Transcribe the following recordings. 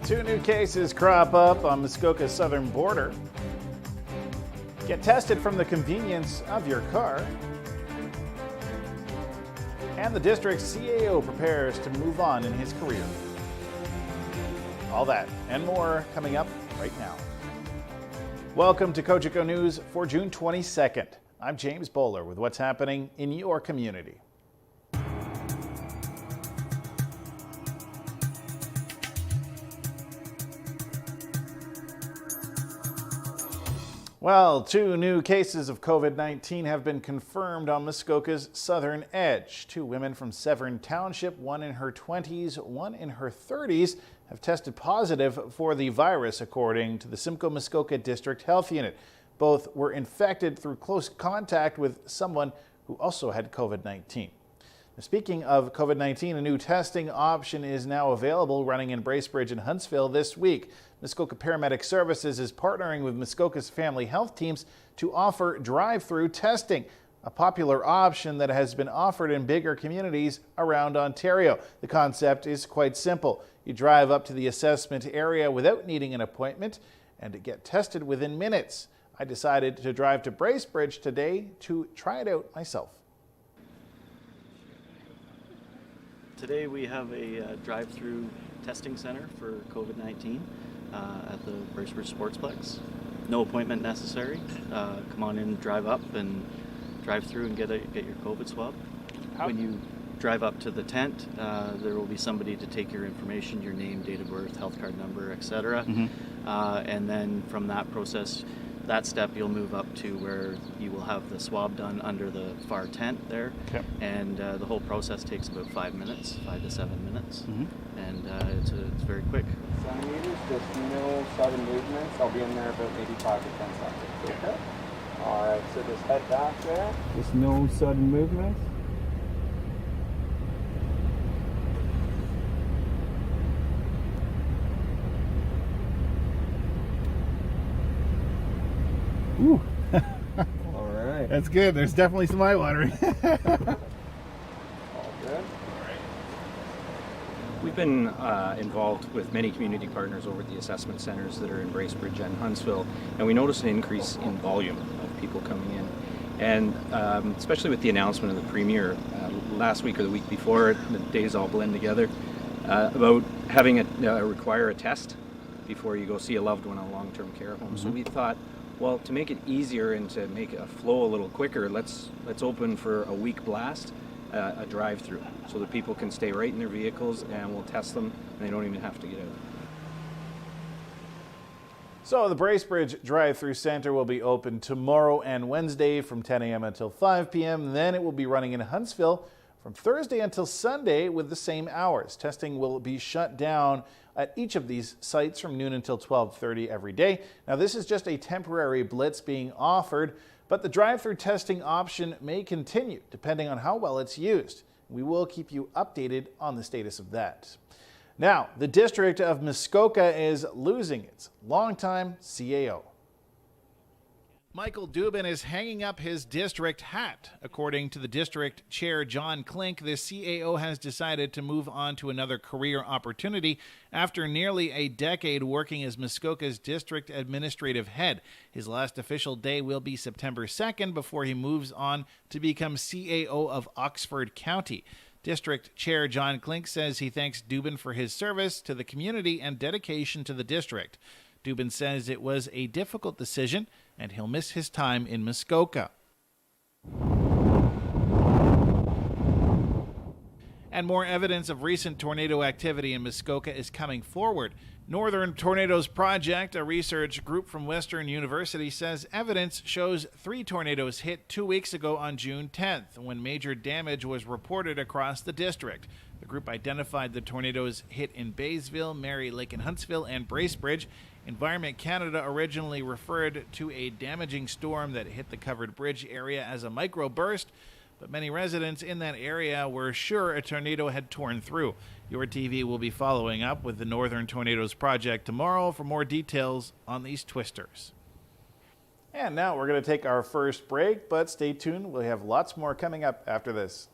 Two new cases crop up on Muskoka's southern border. Get tested from the convenience of your car. And the district's CAO prepares to move on in his career. All that and more coming up right now. Welcome to Cogeco News for June 22nd. I'm James Bowler with what's happening in your community. Well, two new cases of COVID-19 have been confirmed on Muskoka's southern edge. Two women from Severn Township, one in her 20s, one in her 30s, have tested positive for the virus, according to the Simcoe Muskoka District Health Unit. Both were infected through close contact with someone who also had COVID-19. Speaking of COVID-19, a new testing option is now available, running in Bracebridge and Huntsville this week. Muskoka Paramedic Services is partnering with Muskoka's family health teams to offer drive-through testing, a popular option that has been offered in bigger communities around Ontario. The concept is quite simple. You drive up to the assessment area without needing an appointment and get tested within minutes. I decided to drive to Bracebridge today to try it out myself. Today we have a drive-through testing center for COVID-19 at the Bracebridge Sportsplex. No appointment necessary. Come on in, drive up and drive through and get your COVID swab. When you drive up to the tent, there will be somebody to take your information, your name, date of birth, health card number, etc. And then from that process, that step, you'll move up to where you will have the swab done under the far tent there. Okay. And the whole process takes about 5 minutes, 5 to 7 minutes. And it's very quick. Centimeters, just no sudden movements. I'll be in there about maybe 5 to 10 seconds. Okay. All right, so just head back there. Just no sudden movements. Ooh. All right. That's good. There's definitely some eye watering. All good. We've been involved with many community partners over at the assessment centers that are in Bracebridge and Huntsville, and we noticed an increase in volume of people coming in. And especially with the announcement of the Premier last week or the week before, the days all blend together, about having require a test before you go see a loved one in a long-term care home. So we thought, well, to make it easier and to make it flow a little quicker, let's open for a week blast, a drive-through, so that people can stay right in their vehicles and we'll test them and they don't even have to get out. So the Bracebridge Drive-Through Center will be open tomorrow and Wednesday from 10 a.m. until 5 p.m. Then it will be running in Huntsville from Thursday until Sunday with the same hours. Testing will be shut down at each of these sites from noon until 12:30 every day. Now, this is just a temporary blitz being offered, but the drive-through testing option may continue depending on how well it's used. We will keep you updated on the status of that. Now, the District of Muskoka is losing its longtime CAO. Michael Dubin is hanging up his district hat. According to the district chair, John Klink, the CAO has decided to move on to another career opportunity after nearly a decade working as Muskoka's district administrative head. His last official day will be September 2nd before he moves on to become CAO of Oxford County. District Chair John Klink says he thanks Dubin for his service to the community and dedication to the district. Dubin says it was a difficult decision and he'll miss his time in Muskoka. And more evidence of recent tornado activity in Muskoka is coming forward. Northern Tornadoes Project, a research group from Western University, says evidence shows 3 tornadoes hit 2 weeks ago on June 10th, when major damage was reported across the district. The group identified the tornadoes hit in Baysville, Mary Lake and Huntsville, and Bracebridge. Environment Canada originally referred to a damaging storm that hit the covered bridge area as a microburst, but many residents in that area were sure a tornado had torn through. Your TV will be following up with the Northern Tornadoes Project tomorrow for more details on these twisters. And now we're going to take our first break, but stay tuned. We'll have lots more coming up after this.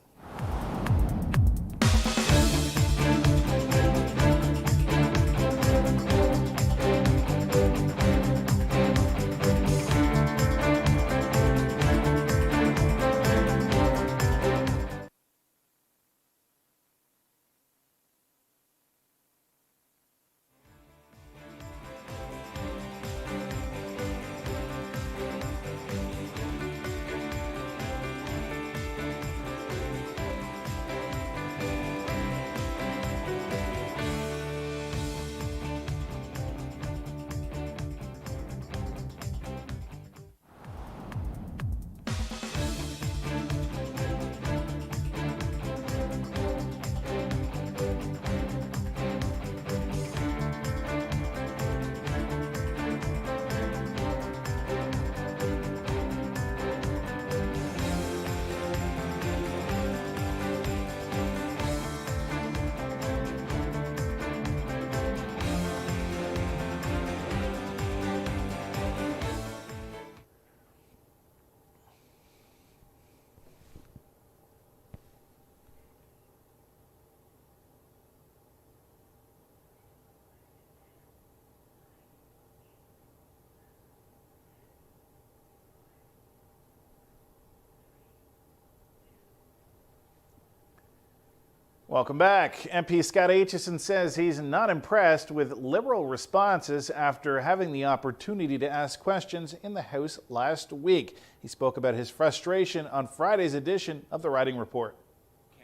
Welcome back. MP Scott Aitchison says he's not impressed with Liberal responses after having the opportunity to ask questions in the House last week. He spoke about his frustration on Friday's edition of the Riding Report.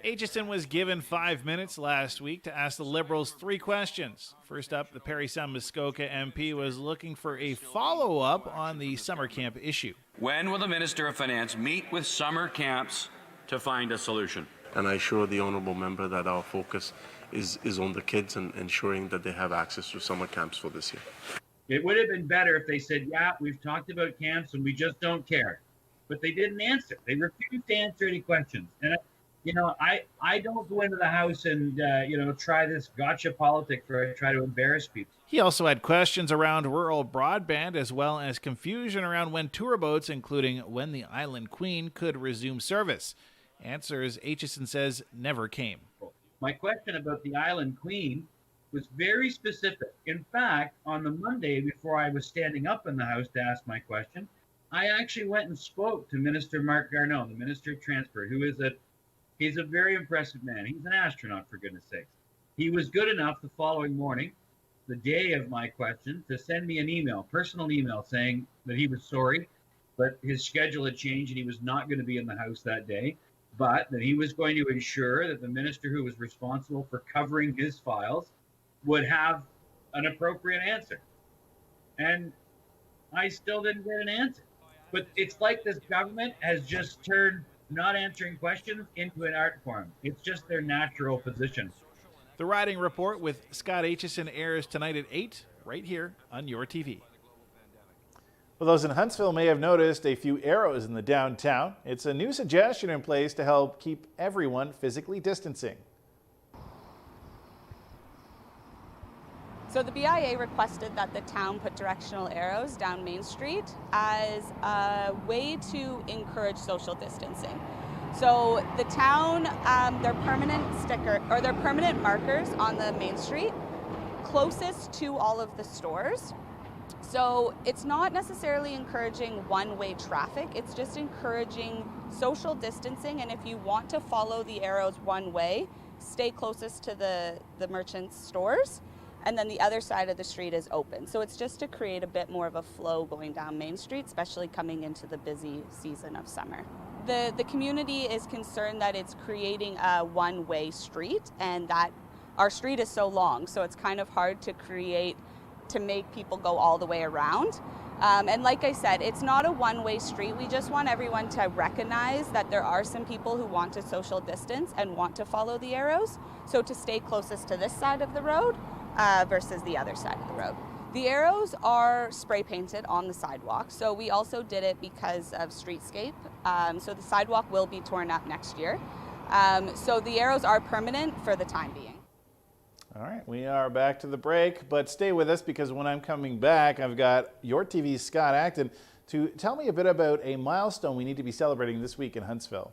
Aitchison was given 5 minutes last week to ask the Liberals 3 questions. First up, the Parry Sound Muskoka MP was looking for a follow-up on the summer camp issue. When will the Minister of Finance meet with summer camps to find a solution? And I assure the honourable member that our focus is on the kids and ensuring that they have access to summer camps for this year. It would have been better if they said, yeah, we've talked about camps and we just don't care. But they didn't answer. They refused to answer any questions. And I don't go into the House and, try this gotcha politics where I try to embarrass people. He also had questions around rural broadband as well as confusion around when tour boats, including when the Island Queen, could resume service. Answers, Aitchison says, never came. My question about the Island Queen was very specific. In fact, on the Monday before I was standing up in the House to ask my question, I actually went and spoke to Minister Mark Garneau, the Minister of Transport, who is he's a very impressive man. He's an astronaut, for goodness sakes. He was good enough the following morning, the day of my question, to send me an email, personal email, saying that he was sorry, but his schedule had changed and he was not going to be in the House that day, but that he was going to ensure that the minister who was responsible for covering his files would have an appropriate answer. And I still didn't get an answer. But it's like this government has just turned not answering questions into an art form. It's just their natural position. The Riding Report with Scott Aitchison airs tonight at 8, right here on your TV. Well, those in Huntsville may have noticed a few arrows in the downtown. It's a new suggestion in place to help keep everyone physically distancing. So the BIA requested that the town put directional arrows down Main Street as a way to encourage social distancing. So the town, their permanent markers on the Main Street closest to all of the stores. So it's not necessarily encouraging one-way traffic, it's just encouraging social distancing, and if you want to follow the arrows one way, stay closest to the merchants' stores, and then the other side of the street is open. So it's just to create a bit more of a flow going down Main Street, especially coming into the busy season of summer. The community is concerned that it's creating a one-way street, and that our street is so long, so it's kind of hard to make people go all the way around. And like I said, it's not a one-way street. We just want everyone to recognize that there are some people who want to social distance and want to follow the arrows. So to stay closest to this side of the road versus the other side of the road. The arrows are spray painted on the sidewalk. So we also did it because of streetscape. So the sidewalk will be torn up next year. So the arrows are permanent for the time being. All right, we are back to the break, but stay with us because when I'm coming back, I've got your TV's Scott Acton to tell me a bit about a milestone we need to be celebrating this week in Huntsville.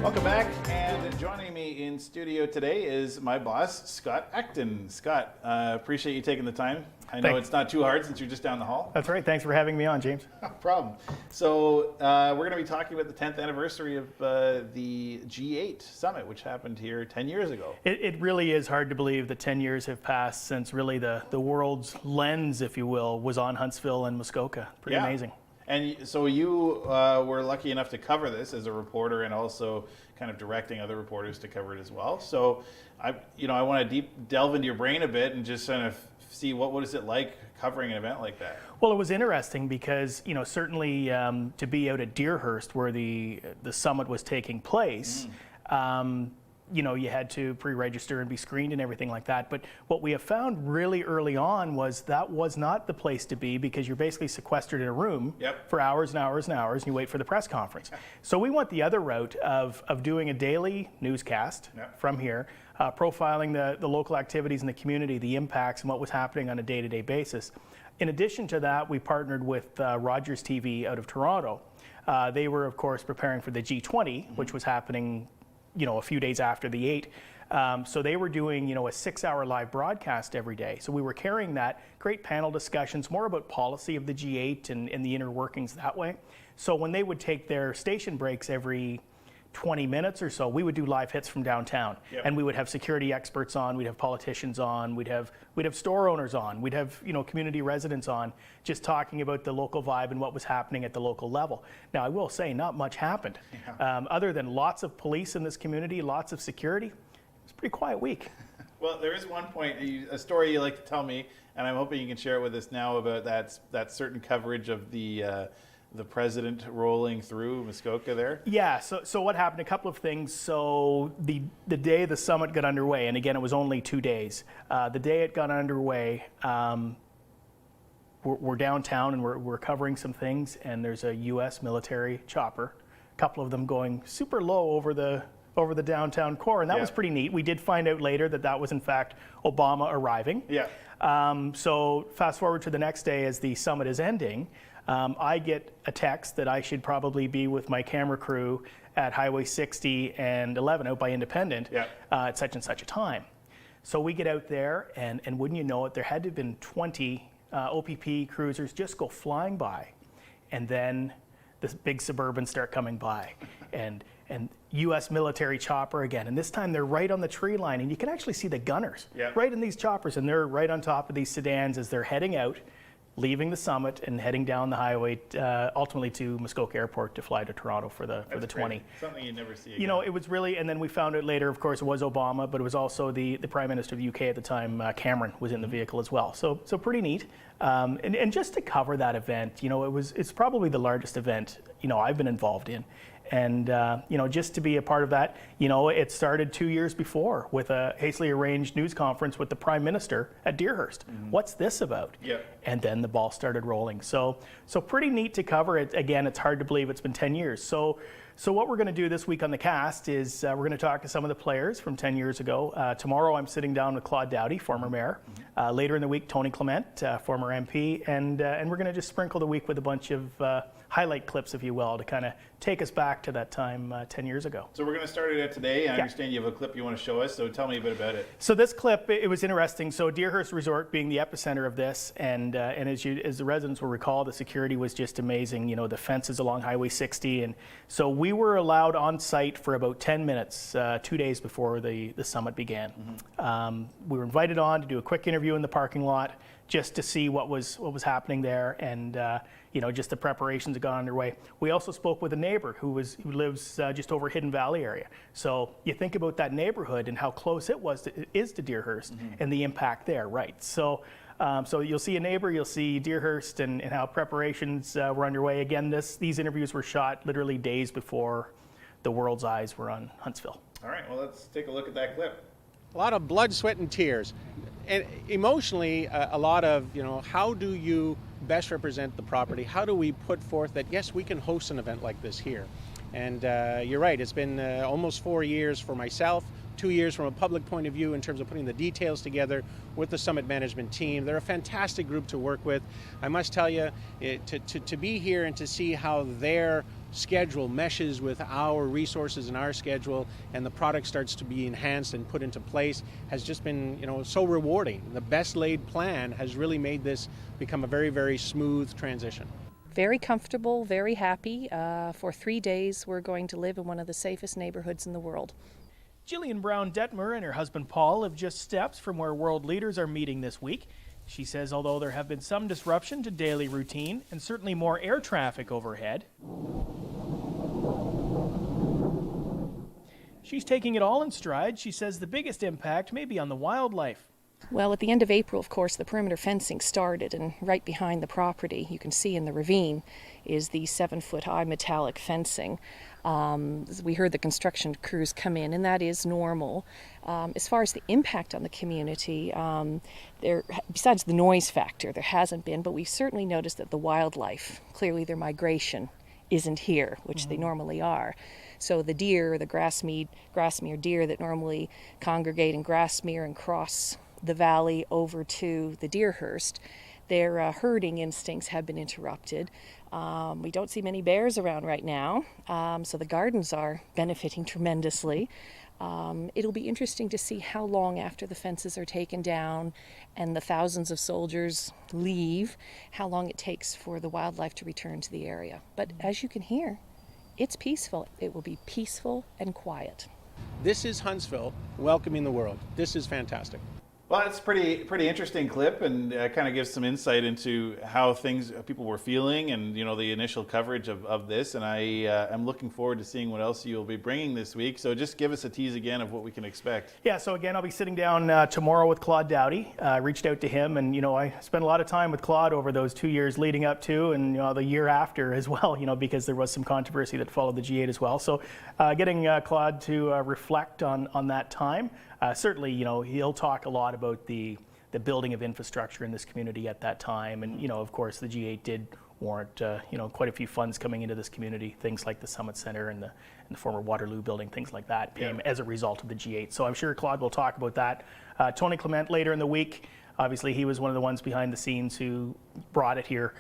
Welcome back, and joining me in studio today is my boss, Scott Acton. Scott, appreciate you taking the time. I know it's not too hard since you're just down the hall. That's right. Thanks for having me on, James. No problem. So we're going to be talking about the 10th anniversary of the G8 summit, which happened here 10 years ago. It really is hard to believe that 10 years have passed since really the world's lens, if you will, was on Huntsville and Muskoka. Pretty amazing. And so you were lucky enough to cover this as a reporter and also kind of directing other reporters to cover it as well. So I want to delve into your brain a bit and just kind of see what is it like covering an event like that? Well, it was interesting because, certainly to be out at Deerhurst where the summit was taking place, you had to pre-register and be screened and everything like that. But what we have found really early on was that was not the place to be because you're basically sequestered in a room for hours and hours and hours and you wait for the press conference. So we went the other route of doing a daily newscast from here, profiling the local activities in the community, the impacts and what was happening on a day-to-day basis. In addition to that, we partnered with Rogers TV out of Toronto. They were, of course, preparing for the G20, which was happening a few days after the 8. So they were doing, a 6-hour live broadcast every day. So we were carrying that, great panel discussions, more about policy of the G8 and the inner workings that way. So when they would take their station breaks every 20 minutes or so, we would do live hits from downtown. And we would have security experts on, we'd have politicians on, we'd have store owners on, we'd have community residents on, just talking about the local vibe and what was happening at the local level. Now I will say not much happened. Other than lots of police in this community, lots of security. It was a pretty quiet week. Well, there is one point, a story you like to tell me, and I'm hoping you can share it with us now about that certain coverage of the president rolling through Muskoka there? Yeah, so what happened, a couple of things. So the day the summit got underway, and again, it was only 2 days. The day it got underway, we're downtown and we're covering some things, and there's a U.S. military chopper, a couple of them going super low over the downtown core, and that was pretty neat. We did find out later that was in fact Obama arriving. So fast forward to the next day as the summit is ending, I get a text that I should probably be with my camera crew at Highway 60 and 11 out by Independent at such and such a time. So we get out there, and wouldn't you know it, there had to have been 20 OPP cruisers just go flying by, and then the big Suburbans start coming by, and U.S. military chopper again, and this time they're right on the tree line, and you can actually see the gunners right in these choppers, and they're right on top of these sedans as they're heading out, leaving the summit and heading down the highway, ultimately to Muskoka Airport to fly to Toronto for the 20. Something you never see again. It was really, and then we found out later, of course, it was Obama, but it was also the Prime Minister of the UK at the time, Cameron, was in the vehicle as well. So pretty neat. And just to cover that event, it's probably the largest event, I've been involved in. And, just to be a part of that, it started 2 years before with a hastily arranged news conference with the Prime Minister at Deerhurst. What's this about? And then the ball started rolling. So pretty neat to cover it. Again, it's hard to believe it's been 10 years. So what we're going to do this week on the cast is we're going to talk to some of the players from 10 years ago. Tomorrow I'm sitting down with Claude Doughty, former mayor. Later in the week, Tony Clement, former MP. And we're going to just sprinkle the week with a bunch of highlight clips, if you will, to kind of take us back to that time 10 years ago. So we're going to start it out today. I understand you have a clip you want to show us, so tell me a bit about it. So this clip, it was interesting. So Deerhurst Resort being the epicenter of this, and as the residents will recall, the security was just amazing. The fences along Highway 60, and so we were allowed on site for about 10 minutes 2 days before the summit began. We were invited on to do a quick interview in the parking lot just to see what was happening there, and just the preparations that got underway. We also spoke with a neighbor who lives just over Hidden Valley area. So you think about that neighborhood and how close it is to Deerhurst and the impact there, right? So you'll see a neighbor, you'll see Deerhurst and how preparations were underway. Again, these interviews were shot literally days before the world's eyes were on Huntsville. All right, well, let's take a look at that clip. A lot of blood, sweat, and tears. And emotionally, a lot of, how do you best represent the property? How do we put forth that, yes, we can host an event like this here? And you're right, it's been almost 4 years for myself, 2 years from a public point of view in terms of putting the details together with the summit management team. They're a fantastic group to work with. I must tell you, to be here and to see how their schedule meshes with our resources and our schedule, and the product starts to be enhanced and put into place, has just been, so rewarding. The best laid plan has really made this become a very, very smooth transition. Very comfortable, very happy. For 3 days, we're going to live in one of the safest neighborhoods in the world. Jillian Brown Detmer and her husband Paul live just steps from where world leaders are meeting this week. She says although there have been some disruption to daily routine and certainly more air traffic overhead, she's taking it all in stride. She says the biggest impact may be on the wildlife. Well, at the end of April, of course, the perimeter fencing started, and right behind the property, you can see in the ravine, is the 7-foot-high metallic fencing. We heard the construction crews come in, and that is normal. As far as the impact on the community, besides the noise factor, there hasn't been, but we've certainly noticed that the wildlife, clearly their migration, isn't here, which they normally are. So the deer, the Grassmere deer that normally congregate in Grassmere and cross the valley over to the Deerhurst, their herding instincts have been interrupted. We don't see many bears around right now, so the gardens are benefiting tremendously. It'll be interesting to see how long after the fences are taken down and the thousands of soldiers leave, how long it takes for the wildlife to return to the area. But as you can hear, it's peaceful. It will be peaceful and quiet. This is Huntsville welcoming the world. This is fantastic. Well, it's pretty interesting clip, and kind of gives some insight into how people were feeling, and the initial coverage of this. And I am looking forward to seeing what else you'll be bringing this week. So just give us a tease again of what we can expect. Yeah, so again, I'll be sitting down tomorrow with Claude Dowdy. Reached out to him, and I spent a lot of time with Claude over those 2 years leading up to, and the year after as well. Because there was some controversy that followed the G8 as well. So getting Claude to reflect on that time. Certainly, he'll talk a lot about the building of infrastructure in this community at that time. And, of course, the G8 did warrant, quite a few funds coming into this community, things like the Summit Center and the former Waterloo building, things like that came as a result of the G8. So I'm sure Claude will talk about that. Tony Clement later in the week, obviously he was one of the ones behind the scenes who brought it here,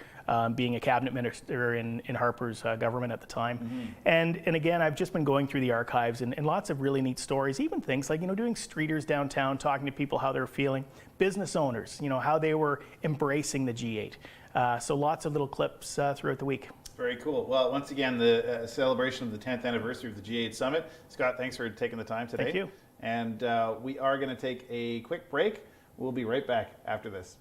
being a cabinet minister in Harper's government at the time. And again, I've just been going through the archives and lots of really neat stories, even things like, doing streeters downtown, talking to people how they're feeling, business owners, how they were embracing the G8. So lots of little clips throughout the week. Very cool. Well, once again, the celebration of the 10th anniversary of the G8 Summit. Scott, thanks for taking the time today. Thank you. And we are going to take a quick break. We'll be right back after this.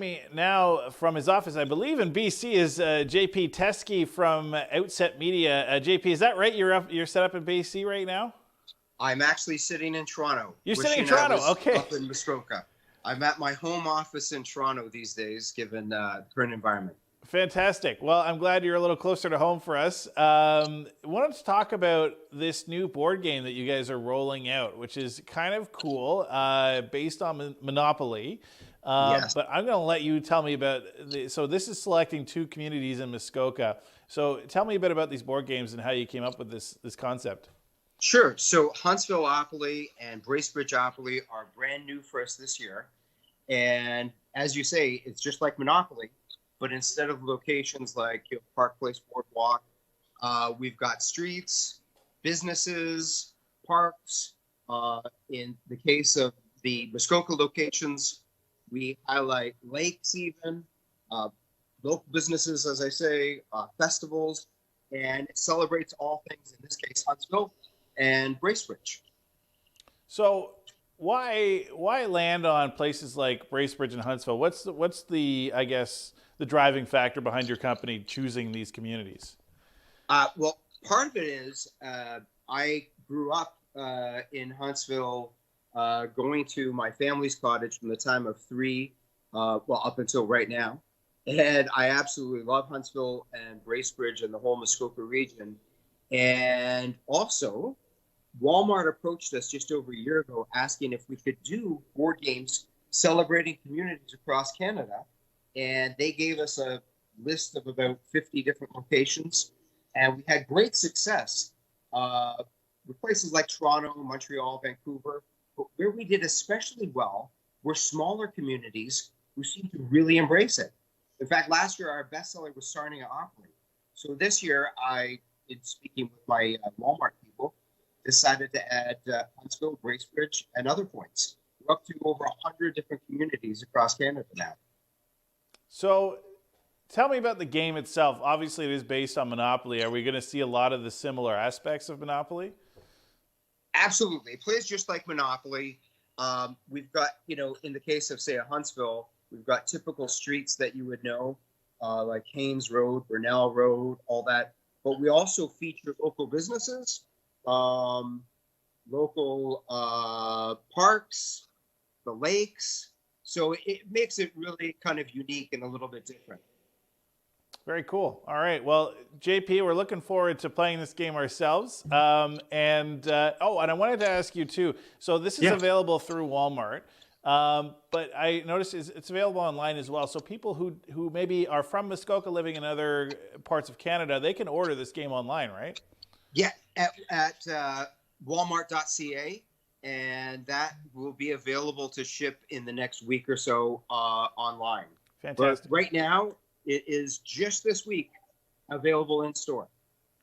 me now from his office, I believe in BC, is JP Teskey from Outset Media. JP, is that right? You're set up in BC right now? I'm actually sitting in Toronto. You're sitting in Toronto, okay. Up in Muskoka. I'm at my home office in Toronto these days, given the current environment. Fantastic. Well, I'm glad you're a little closer to home for us. I wanted to talk about this new board game that you guys are rolling out, which is kind of cool, based on Monopoly. Yes. But I'm going to let you tell me about so this is selecting 2 communities in Muskoka. So tell me a bit about these board games and how you came up with this concept. Sure. So Huntsville-Opoly and Bracebridge-Opoly are brand new for us this year. And as you say, it's just like Monopoly, but instead of locations like Park Place Boardwalk, we've got streets, businesses, parks. In the case of the Muskoka locations, we highlight lakes even, local businesses, as I say, festivals, and it celebrates all things, in this case, Huntsville and Bracebridge. So why land on places like Bracebridge and Huntsville? What's the I guess the driving factor behind your company choosing these communities? Well, part of it is I grew up in Huntsville, going to my family's cottage from the time of 3, up until right now. And I absolutely love Huntsville and Bracebridge and the whole Muskoka region. And also, Walmart approached us just over a year ago asking if we could do board games celebrating communities across Canada. And they gave us a list of about 50 different locations. And we had great success with places like Toronto, Montreal, Vancouver. But where we did especially well were smaller communities who seemed to really embrace it. In fact, last year, our bestseller was Sarnia-Opoly. So this year, in speaking with my Walmart people, decided to add Huntsville, Bracebridge, and other points. We're up to over 100 different communities across Canada now. So tell me about the game itself. Obviously, it is based on Monopoly. Are we going to see a lot of the similar aspects of Monopoly? Absolutely. It plays just like Monopoly. We've got, in the case of, say, a Huntsville, we've got typical streets that you would know, like Haynes Road, Burnell Road, all that. But we also feature local businesses, local parks, the lakes. So it makes it really kind of unique and a little bit different. Very cool. All right. Well, JP, we're looking forward to playing this game ourselves. And I wanted to ask you too. So this is available through Walmart, but I noticed it's available online as well. So people who maybe are from Muskoka living in other parts of Canada, they can order this game online, right? Yeah, at walmart.ca. And that will be available to ship in the next week or so online. Fantastic. But right now, it is just this week available in store.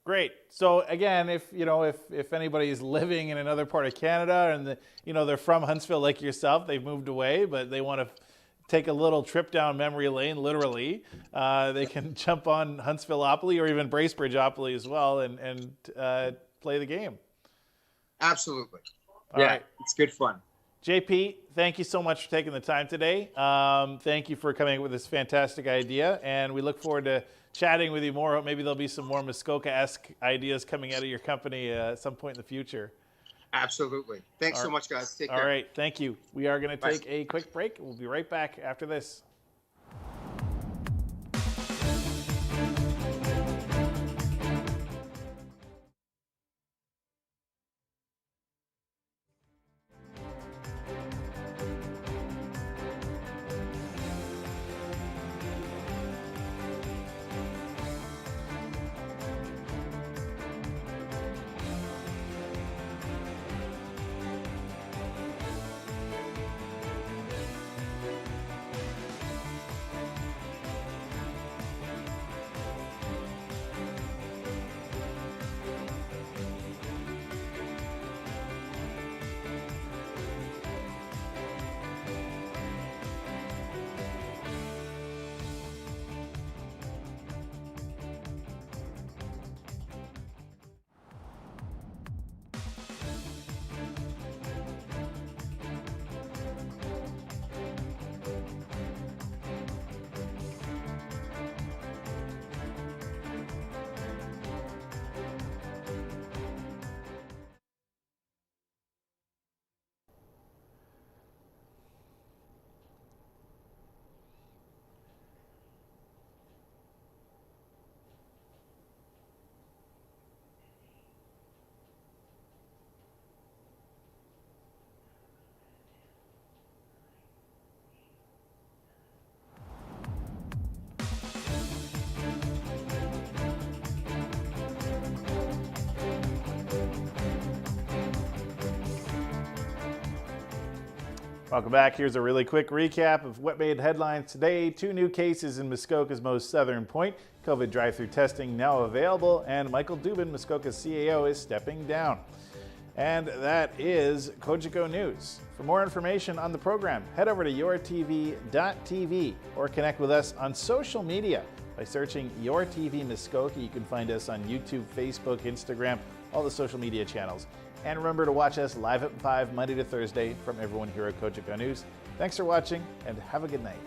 Great. So again, if anybody is living in another part of Canada and they're from Huntsville like yourself, they've moved away, but they want to take a little trip down memory lane, literally, they can jump on Huntsville-Opoly or even Bracebridge-Opoly as well and play the game. Absolutely. All right. It's good fun. JP, thank you so much for taking the time today. Thank you for coming up with this fantastic idea, and we look forward to chatting with you more. Maybe there'll be some more Muskoka-esque ideas coming out of your company at some point in the future. Absolutely. Thanks so much, guys. Take care. All right. Thank you. We are going to take a quick break. We'll be right back after this. Welcome back. Here's a really quick recap of what made headlines today. 2 new cases in Muskoka's most southern point. COVID drive-through testing now available, and Michael Dubin, Muskoka's CAO, is stepping down. And that is Cogeco News. For more information on the program, head over to yourtv.tv or connect with us on social media by searching Your TV Muskoka. You can find us on YouTube, Facebook, Instagram, all the social media channels. And remember to watch us live at 5 Monday to Thursday from everyone here at Cogeco News. Thanks for watching and have a good night.